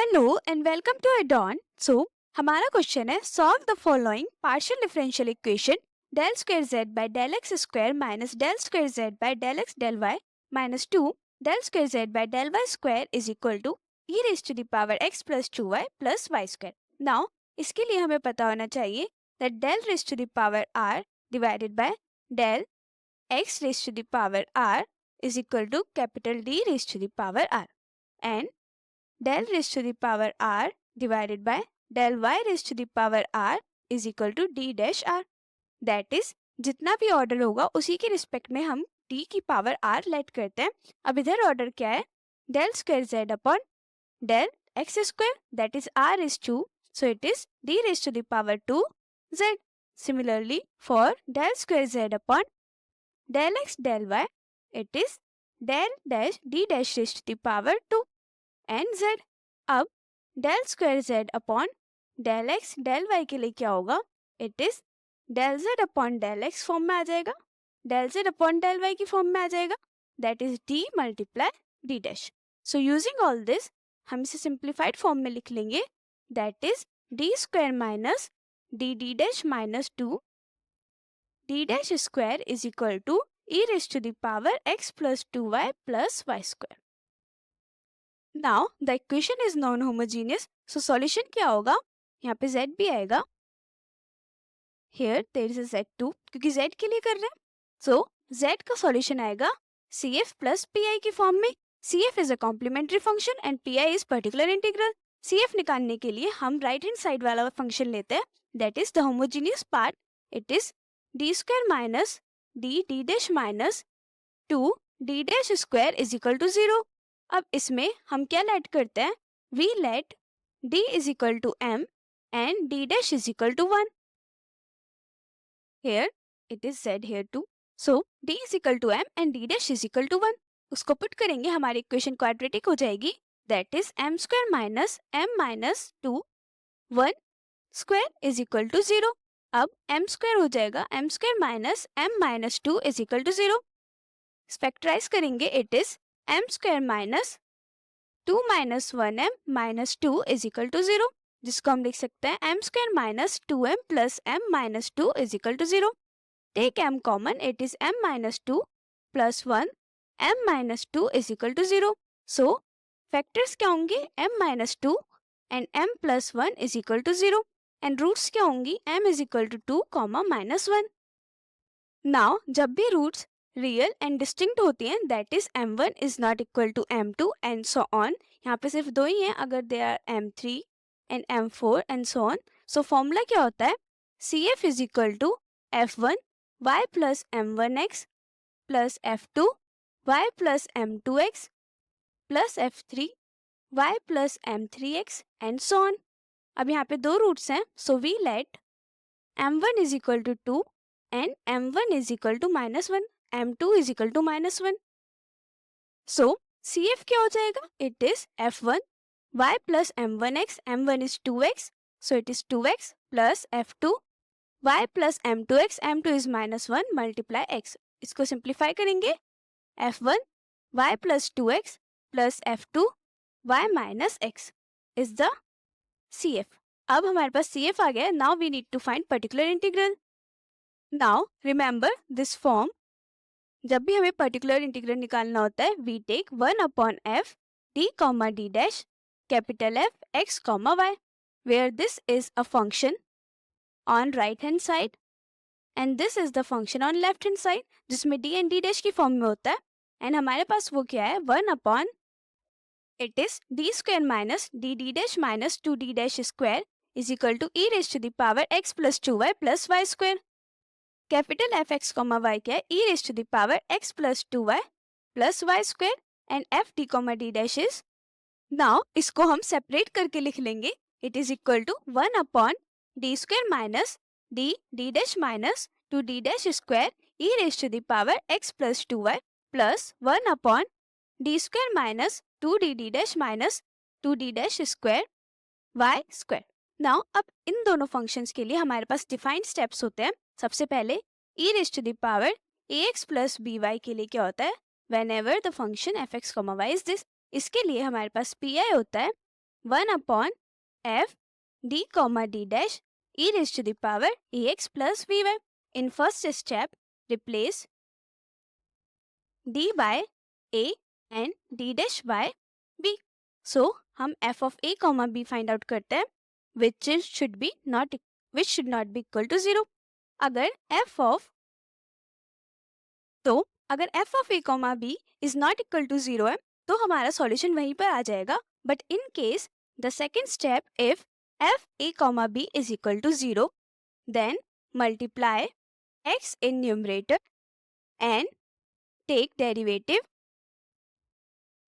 Hello and welcome to एडॉन। हमारा question है solve the following partial differential equation del square z by del x square minus del square z by del x del y minus 2 del square z by del y square is equal to e raise to the power x plus 2y plus y square. Now इसके लिए हमें पता होना चाहिए that del raise to the power r divided by del x raise to the power r is equal to capital D raise to the power r and del raised to the power r divided by del y raised to the power r is equal to d dash r. That is जितना भी order होगा उसी के respect में हम d की power r late करते हैं। अब इधर ऑर्डर क्या है, del square z upon del x square, that is r is 2, so it is d raised to the power 2 z. Similarly for del square z upon del x del y, it is del dash d dash raised to the power 2 and z। अब del square z upon del x del y के लिए क्या होगा, it is del z upon del x form में आ जाएगा, del z upon del y की form में आ जाएगा, that is d multiply d dash. So using all this हम इसे सिंप्लीफाइड फॉर्म में लिख लेंगे, that is d square minus D D dash minus 2 d dash square is equal to e raise to the power x plus 2y plus y square. Now the equation is non-homogeneous, so solution क्या होगा, यहाँ पे z भी आएगा, here there is a z2 क्योंकि z के लिए कर रहे हैं, so z का solution आएगा cf plus pi की फॉर्म में। cf is a complementary function and pi is particular integral। cf निकालने के लिए हम राइट हैंड साइड वाला फंक्शन लेते हैं, that is the homogeneous part, it is d square minus d d dash minus 2 d dash square is equal to 0। अब इसमें हम क्या लेट करते हैं, we let d is equal to m and d dash is equal to 1। Here it is z here too, so d is equal to m and d dash is equal to 1। उसको put करेंगे हमारी equation quadratic हो जाएगी, that is m square minus m minus 2 1 square is equal to 0। अब m square हो जाएगा m square minus m minus 2 is equal to 0। Factorise करेंगे, it is m square minus 2 minus 1m minus 2 is equal to 0, जिसको हम लिख सकते हैं m square minus 2m plus m minus 2 is equal to 0। Take m common, it is m minus 2 plus 1 m minus 2 is equal to 0। So factors क्या होंगे, m minus 2 and m plus 1 is equal to 0 and roots क्या होंगी, m is equal to 2 comma minus 1। Now जब भी roots real and distinct होती हैं, that is m1 is not equal to m2 and so on. यहाँ पे सिर्फ दो ही हैं, अगर they are m3 and m4 and so on. So formula क्या होता है, cf is equal to f1 y plus m1x plus f2 y plus m2x plus f3 y plus m3x and so on. अब यहाँ पे दो roots हैं, so we let m1 is equal to 2 and m1 is equal to minus 1, m2 is equal to minus 1. So CF क्या हो जाएगा, it is f1 y plus m1x, m1 is 2x, so it is 2x plus f2 y plus m2x, m2 is minus 1 multiply x। इसको simplify करेंगे, f1 y plus 2x plus f2 y minus x is the CF। अब हमारे पास CF आ गया, now we need to find particular integral। Now remember this form, जब भी हमें particular integral निकालना होता है, we take 1 upon F D comma D dash capital F x comma Y, where this is a function on right hand side and this is the function on left hand side, जिसमें D and D dash की form में होता है। And हमारे पास वो क्या है, 1 upon it is d square minus D D dash minus 2 D dash square is equal to e raise to the power x plus 2y plus y square. Capital F x comma y क्या है, e raise to the power x plus 2y plus y square and f D comma D dash is, now इसको हम separate करके लिख लेंगे, it is equal to 1 upon D square minus D D dash minus 2 D dash square E raise to the power x plus 2y plus 1 upon D square minus 2 D D dash minus 2 D dash square Y square. Now अब इन दोनों functions के लिए हमारे पास defined steps होते हैं। सबसे पहले e raise to the power ax plus by के लिए क्या होता है, whenever the function F X y is this, इसके लिए हमारे पास पी आई होता है 1 upon f d comma d dash e raised to the power ax plus vy. In first step, replace d by a and d dash by b. So हम f of a comma b find out करते हैं which should not be equal to 0. अगर f of a comma b is not equal to 0 है तो हमारा solution वहीं पर आ जाएगा. But in case the second step, if f a comma b is equal to 0, then multiply x in numerator and take derivative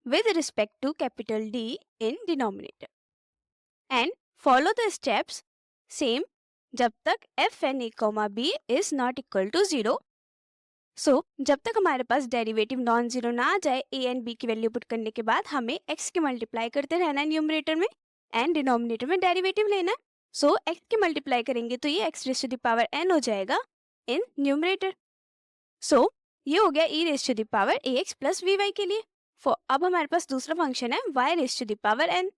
with respect to capital D in denominator and follow the steps same जब तक f n a comma b is not equal to 0. सो जब तक हमारे पास derivative non zero ना आ जाए a and b की value put करने के बाद हमें x की मल्टीप्लाई करते रहना है न्यूमरेटर में एंड डिनोमिनेटर में डेरिवेटिव लेना है. सो x की मल्टीप्लाई करेंगे तो ये x raise to the power n हो जाएगा इन न्यूमरेटर. सो ये हो गया e raise to the power ax plus vy के लिए. अब हमारे पास दूसरा फंक्शन है y रेज़ to the power n.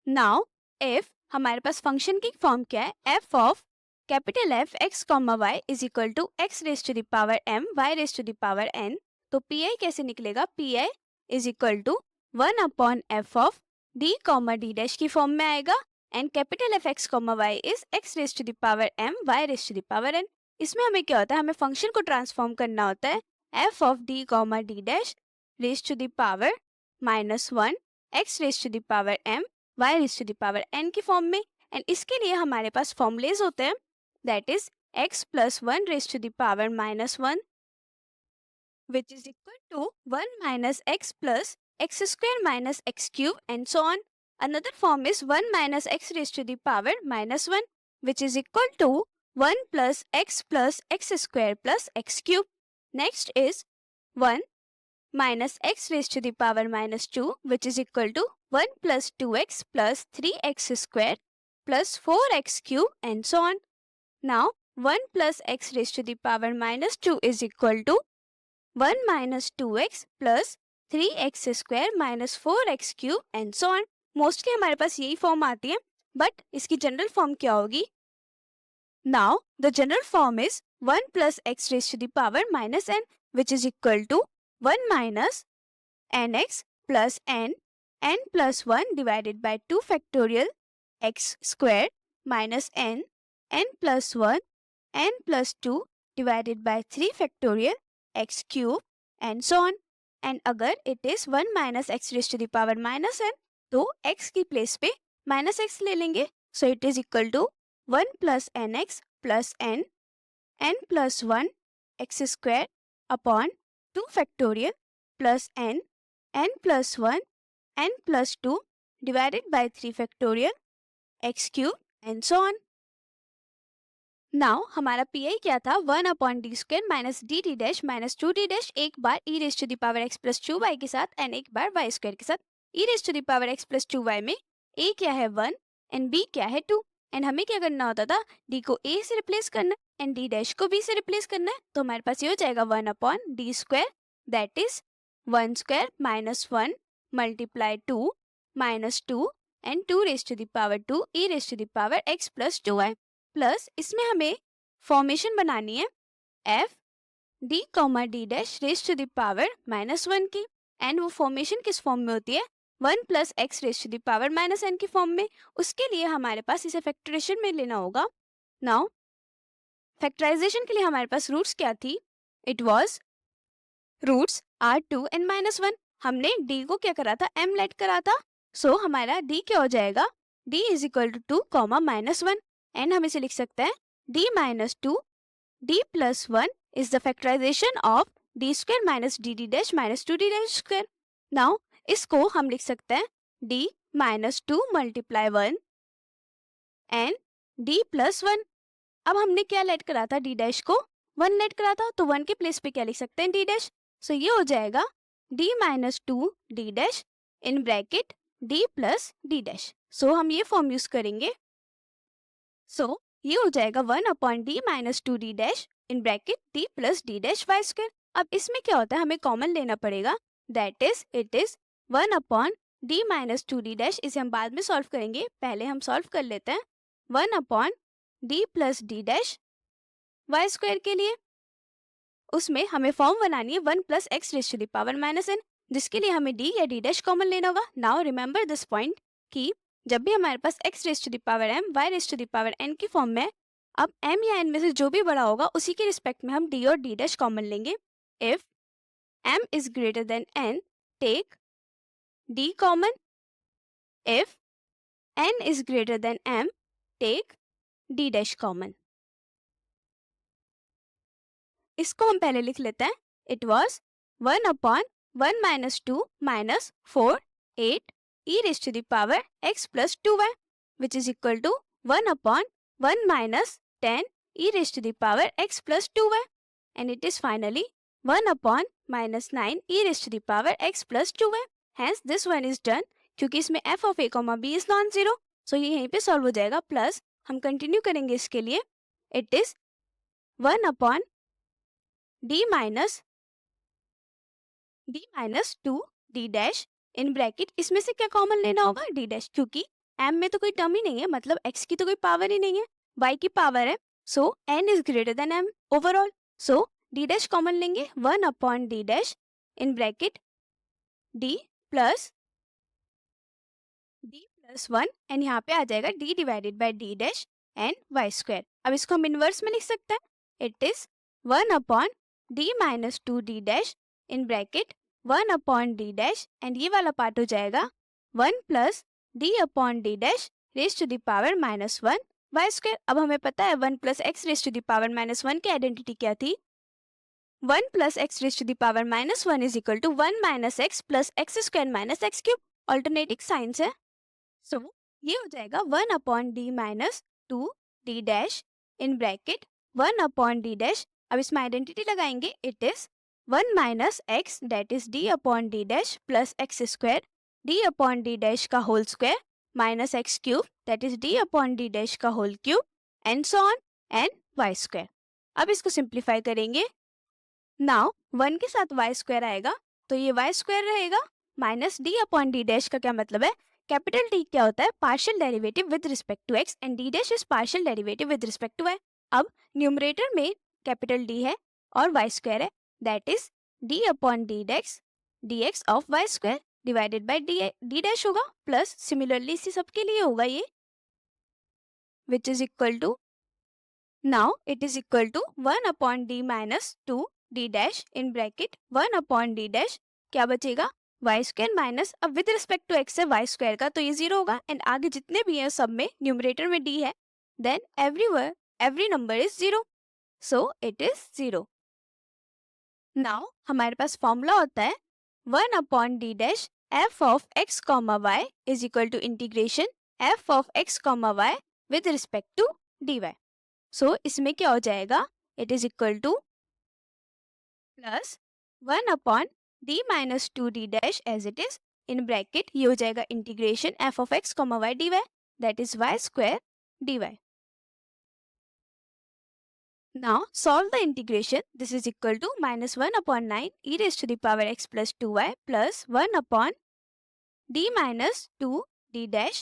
Now if हमारे पास फंक्शन की फॉर्म क्या है, f of capital F x comma y is equal to x raise to the power m y raise to the power n. तो pi कैसे निकलेगा, pi is equal to 1 upon f of d comma d dash की form में आएगा and capital F x comma y is x raise to the power m y raise to the power n. इसमें हमें क्या होता है, हमें function को ट्रांसफॉर्म करना होता है f of d comma d dash raise to the power -1 x raise to the power m y raise to the power n की फॉर्म में. एंड इसके लिए हमारे पास फॉर्मूलेज होते हैं, that is x plus 1 raised to the power -1 which is equal to 1 minus x plus x square minus x cube and so on. Another form is 1 minus x raised to the power -1 which is equal to 1 plus x square plus x cube. Next is 1 minus x raised to the power -2 which is equal to 1 plus 2x plus 3x square plus 4x cube and so on. Now 1 plus x raised to the power -2 is equal to 1 minus 2x plus 3x square minus 4x cube and so on. Mostly हमारे पास यही form आती है, but इसकी general form क्या होगी. Now the general form is 1 plus x raised to the power -n which is equal to 1 minus nx plus n plus 1 divided by 2 factorial x squared minus n plus 1 n plus 2 divided by 3 factorial x cube and so on. And अगर it is 1 minus x raised to the power -n तो x की place पे -x ले लेंगे. So it is equal to 1 plus nx plus n plus 1 x square upon 2 factorial plus n plus 1 n plus 2 divided by 3 factorial x cube and so on. Now हमारा P I क्या था, 1 upon D square minus D D dash minus 2d dash एक बार e raise to the power x plus 2y के साथ and एक बार y square के साथ. E raise to the power x plus 2y में a क्या है 1 एंड b क्या है 2. एंड हमें क्या करना होता था, d को a से रिप्लेस करना है एंड d डैश को b से रिप्लेस करना है. तो हमारे पास ये हो जाएगा 1 upon D square that is 1 square minus 1 multiply 2 minus 2 and 2 raise to the power 2 e raise to the power x plus 2y. Plus इसमें हमें फॉर्मेशन बनानी है f d comma D dash raise to the power -1 की. And वो formation किस form में होती है, 1 plus x raise to the power -n की फॉर्म में. उसके लिए हमारे पास इसे फैक्टराइजेशन में लेना होगा. नाउ फैक्टराइजेशन के लिए हमारे पास रूट्स क्या थी, it was roots r2 and -1. हमने d को क्या करा था, m लेट करा था. सो हमारा d क्या हो जाएगा, d is equal to 2 comma -1 and हम इसे लिख सकते हैं d minus 2 d plus 1 is the factorization of d square minus dd dash minus 2d dash square. Now इसको हम लिख सकते हैं d minus 2 multiply 1 and d plus 1. अब हमने क्या लेट करा था, d dash को 1 लेट करा था, तो 1 के प्लेस पे क्या लिख सकते हैं, d dash. सो ये हो जाएगा d minus 2 d dash in bracket d plus d dash. सो हम ये फॉर्म यूज करेंगे. सो ये हो जाएगा 1 upon D minus 2d dash in bracket d plus d dash Y square. अब इसमें क्या होता है, हमें कॉमन लेना पड़ेगा, that is it is 1 upon d minus two D dash, इसे हम बाद में सॉल्व करेंगे, पहले हम सॉल्व कर लेते हैं 1/d plus D dash Y square के लिए। उसमें हमें फॉर्म बनानी है 1 plus X raise to the power minus N, जिसके लिए हमें d या d डैश कॉमन लेना होगा। नाउ रिमेंबर दिस पॉइंट कि जब भी हमारे पास x raise to the power m y raise to the power n की फॉर्म में, अब m या n में से जो भी बड़ा होगा उसी के रिस्पेक्ट में हम d और d डैश कॉमन लेंगे। If m is greater than n, take d common. If n is greater than m, take d dash common. इसको हम पहले लिख लेते हैं। It was 1/1 minus 2 minus 4 8 e raised to the power x plus 2y, which is equal to 1/1 minus 10 e raised to the power x plus 2y, and it is finally 1/minus 9 e raised to the power x plus 2y. Hence this one is done क्योंकि इसमें f of a, b is non-zero, सो ये यहीं पे solve हो जाएगा। Plus हम continue करेंगे इसके लिए, it is 1/d minus 2 d dash in bracket, इसमें से क्या कॉमन लेना होगा, d डैश, क्योंकि m में तो कोई टर्म ही नहीं है, मतलब x की तो कोई पावर ही नहीं है, y की पावर है, so n is greater than m overall, so d dash common लेंगे 1/d dash in bracket d plus 1 and यहाँ पे आ जाएगा d divided by d dash and y square. अब इसको हम इनवर्स में लिख सकते हैं, it is 1/d minus 2 d dash in bracket 1/d dash and ये वाला पार्ट हो जाएगा 1 plus d dash raise to the power -1 y square. अब हमें पता है 1 plus X raise to the power -1 की आइडेंटिटी क्या थी, 1 plus X raise to the power -1 is equal to 1 minus X plus X square minus x cube, alternating signs है। So ये हो जाएगा 1/d minus 2 d dash in bracket 1/d dash. अब इसमें identity लगाएंगे, it is 1 minus X that is d/d dash plus X square d/d dash का whole square minus x cube that is d/d dash का whole cube and so on and y square. अब इसको simplify करेंगे, now 1 के साथ y square आएगा तो ये y स्क्वायर रहेगा माइनस d/d डैश का क्या मतलब है, कैपिटल T क्या होता है, partial derivative with respect to x and d dash is partial derivative with respect to y। अब न्यूमरेटर में कैपिटल D है और y स्क्वायर है, that is d/d dx of y square divided by d dash होगा, plus similarly इसी सबके लिए होगा ये, which is equal to, now it is equal to 1/d minus 2 d dash in bracket 1/d dash, क्या बचेगा y square minus, अब with respect to x है y स्क्वायर का तो ये 0 होगा एंड आगे जितने भी हैं सब में न्यूमरेटर में d है, then every number is 0, so it is 0। Now हमारे पास फॉर्मूला होता है 1/d dash f of x comma y is equal to integration f of x comma y with respect to dy। So इसमें क्या हो जाएगा, it is equal to plus 1/d minus 2 d dash as it is in bracket, ये हो जाएगा integration f of x comma y dy that is y square dy। Now solve the integration. This is equal to -1/9 e raised to the power x plus 2y plus 1/d minus 2 d dash.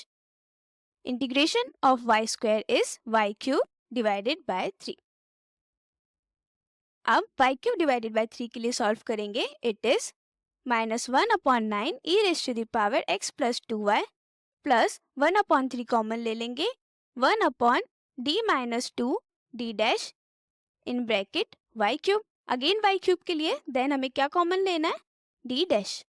Integration of y square is y cube divided by 3. अब y cube divided by 3 के लिए solve करेंगे. It is -1/9 e raised to the power x plus 2y plus 1/3 common ले लेंगे 1/d minus 2 d dash in bracket y cube, again y cube के लिए then हमें क्या कॉमन लेना है, d डैश।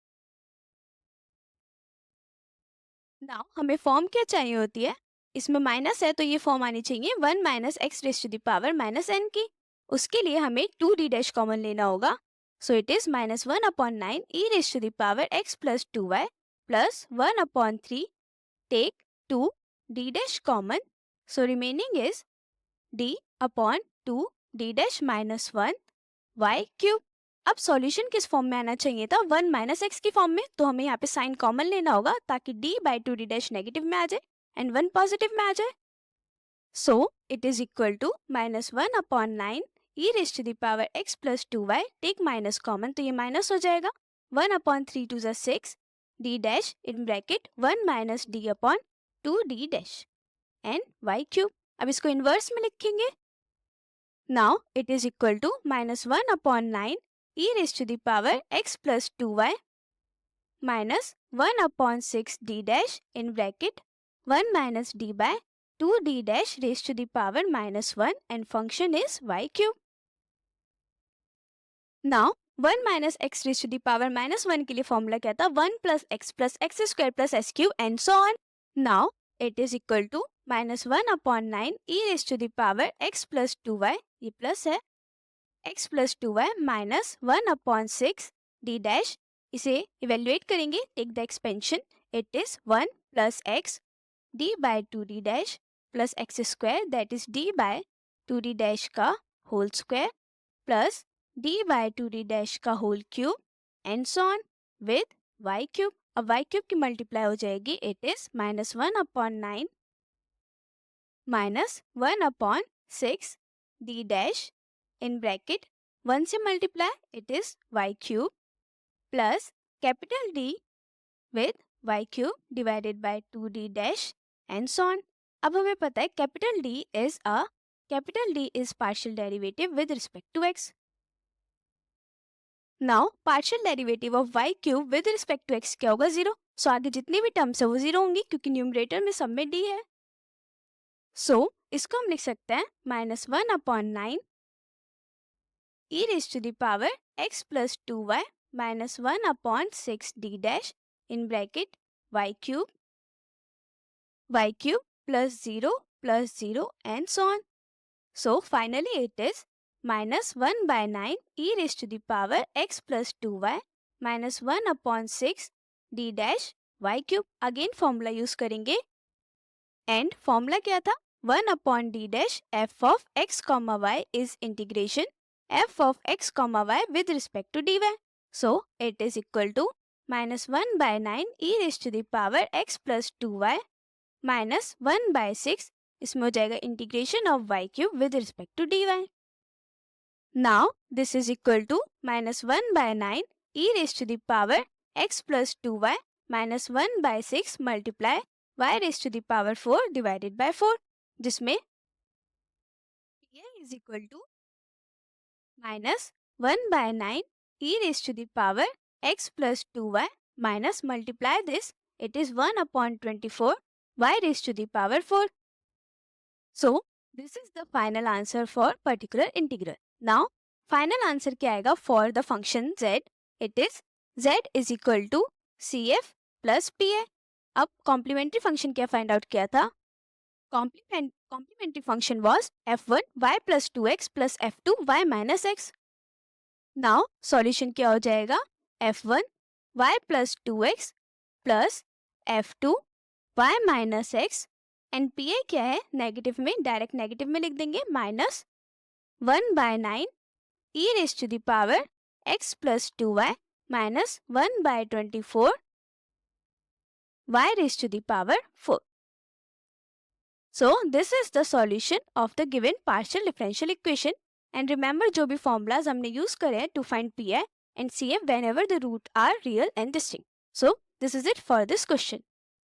नाउ हमें फॉर्म क्या चाहिए होती है, इसमें माइनस है तो ये फॉर्म आनी चाहिए 1 minus X raise to the power minus n की, उसके लिए हमें 2d डैश कॉमन लेना होगा, so it is -1/9 e raise to the power x plus 2y plus 1/3 take 2 d dash common, so remaining is d/2 d dash minus 1 y cube. अब solution किस form में आना चाहिए था, 1 माइनस एक्स की form में, तो हमें यहाँ पे साइन कॉमन लेना होगा ताकि d/2 d डैश नेगेटिव में आ जाए एंड 1 पॉजिटिव में आ जाए। So it is equal to -1/9 e raise to the power x plus 2y take minus common, तो ये माइनस हो जाएगा 1/3 2 6 d dash in bracket 1 minus d upon 2d dash and y cube. अब इसको inverse में लिखेंगे. Now it is equal to minus 1 upon 9 e raised to the power x plus 2y minus 1 upon 6 d dash in bracket 1 minus d by 2d dash raised to the power minus 1 and function is y cube. Now 1 minus x raised to the power minus 1 के लिए formula क्या था? 1 plus x square plus s cube and so on. Now it is equal to minus 1 upon 9 e raised to the power x plus 2y, ये plus है, x plus 2y minus 1 upon 6 d dash. इसे evaluate करेंगे, take the expansion, it is 1 plus x d by 2d dash plus x square that is d by 2d dash का whole square plus d by 2d dash का whole cube and so on with y cube. अब y cube की multiply हो जाएगी, it is minus 1 upon 9 minus 1 upon 6 d dash in bracket 1 से multiply, it is y cube plus capital D with y cube divided by 2d dash and so on. अब हमें पता है capital D is partial derivative with respect to x. Now partial derivative of y cube with respect to x क्या होगा? 0. सो आगे जितनी भी terms है वो 0 होंगी क्योंकि न्यूमरेटर में सब में d है. सो इसको हम लिख सकते हैं minus 1 upon 9 e raised to the power x plus 2y minus 1 upon 6 d dash in bracket y cube plus 0 and so on. So finally it is minus 1 by 9 e raised to the power x plus 2y minus 1 upon 6 d dash y cube. Again formula use करेंगे and formula क्या था? 1 upon d dash f of x comma y is integration f of x comma y with respect to dy. So it is equal to minus 1 by 9 e raised to the power x plus 2y minus 1 by 6, इसमें हो जाएगा integration of y cube with respect to dy. Now this is equal to minus 1 by 9 e raised to the power x plus 2y minus 1 by 6 multiply y raised to the power 4 divided by 4, जिसमें y is equal to minus 1 by 9 e raised to the power x plus 2y minus multiply this, it is 1 upon 24 y raised to the power 4. So this is the final answer for particular integral. Now final answer क्या आएगा for the function z? It is z is equal to cf plus pa. अब complementary function क्या find out किया था? Complementary function was f1 y plus 2x plus f2 y minus x. Now solution क्या हो जाएगा? f1 y plus 2x plus f2 y minus x and pa क्या है? Negative में, डायरेक्ट नेगेटिव में लिख देंगे, minus 1 bye 9 e raised to the power x plus 2y minus 1 by 24 y raised to the power 4. So this is the solution of the given partial differential equation. And remember जो भी formulas हमने use करे हैं to find pi and cf whenever the root are real and distinct. So this is it for this question.